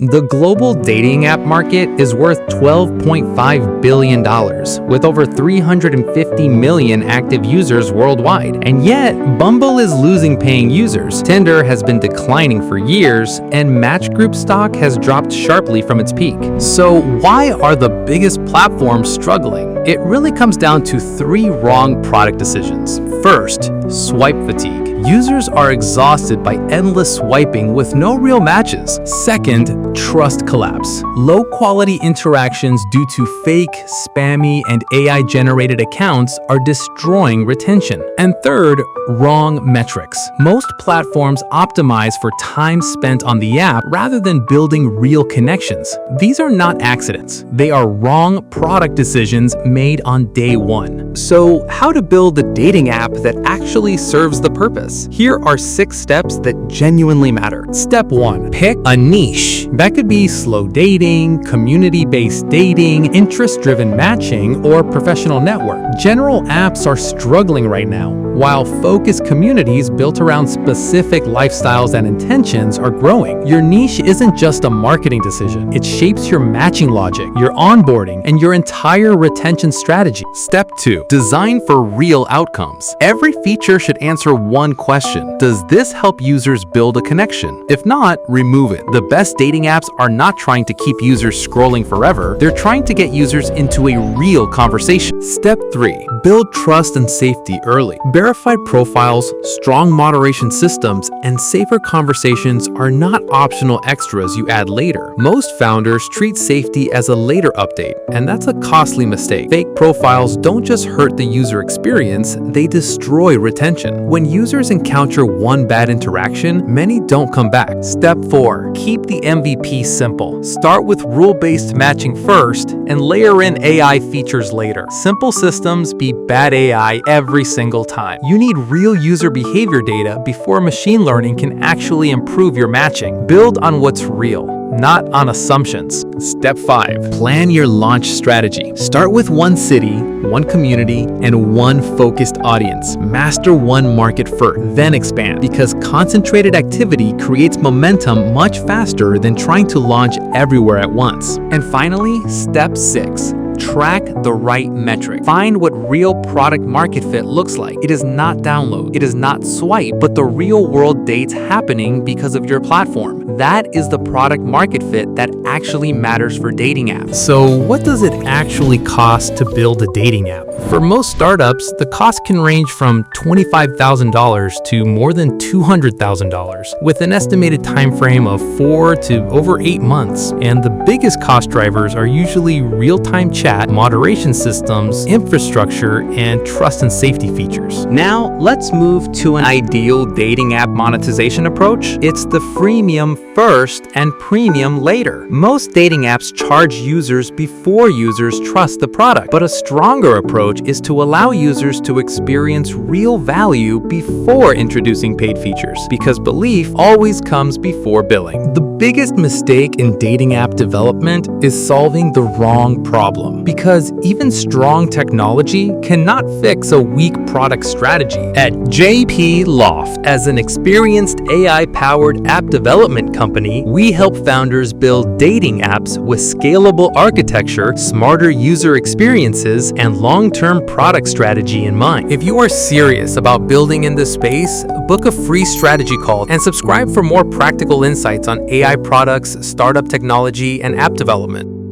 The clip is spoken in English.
The global dating app market is worth $12.5 billion, with over 350 million active users worldwide. And yet, Bumble is losing paying users. Tinder has been declining for years, and Match Group stock has dropped sharply from its peak. So why are the biggest platforms struggling? It really comes down to three wrong product decisions. First, swipe fatigue. Users are exhausted by endless swiping with no real matches. Second, trust collapse. Low-quality interactions due to fake, spammy, and AI-generated accounts are destroying retention. And third, wrong metrics. Most platforms optimize for time spent on the app rather than building real connections. These are not accidents. They are wrong product decisions made on day one. So, how to build a dating app that actually serves the purpose? Here are 6 steps that genuinely matter. Step 1. Pick a niche. That could be slow dating, community-based dating, interest-driven matching, or professional network. General apps are struggling right now, while focused communities built around specific lifestyles and intentions are growing. Your niche isn't just a marketing decision. It shapes your matching logic, your onboarding, and your entire retention strategy. Step 2. Design for real outcomes. Every feature should answer one question. Does this help users build a connection? If not, remove it. The best dating apps are not trying to keep users scrolling forever. They're trying to get users into a real conversation. Step 3. Build trust and safety early. Verified profiles, strong moderation systems, and safer conversations are not optional extras you add later. Most founders treat safety as a later update, and that's a costly mistake. Fake profiles don't just hurt the user experience, they destroy retention. When users encounter one bad interaction, many don't come back. Step 4. Keep the MVP simple. Start with rule-based matching first and layer in AI features later. Simple systems beat bad AI every single time. You need real user behavior data before machine learning can actually improve your matching. Build on what's real, not on assumptions. Step 5. Plan your launch strategy. Start with one city, one community, and one focused audience. Master one market first, then expand, because concentrated activity creates momentum much faster than trying to launch everywhere at once. And finally, step 6. Track the right metric. Find what real product market fit looks like. It is not download, it is not swipe, but the real world dates happening because of your platform. That is the product market fit that actually matters for dating apps. So what does it actually cost to build a dating app? For most startups, the cost can range from $25,000 to more than $200,000, with an estimated time frame of 4 to over 8 months. And the biggest cost drivers are usually real-time chat, moderation systems, infrastructure, and trust and safety features. Now, let's move to an ideal dating app monetization approach. It's the freemium first and premium later. Most dating apps charge users before users trust the product, but a stronger approach is to allow users to experience real value before introducing paid features, because belief always comes before billing. The biggest mistake in dating app development is solving the wrong problem, because even strong technology cannot fix a weak product strategy. At JPLoft, as an experienced AI-powered app development company, we help founders build dating apps with scalable architecture, smarter user experiences, and long-term product strategy in mind. If you are serious about building in this space, book a free strategy call and subscribe for more practical insights on AI products, startup technology, and app development.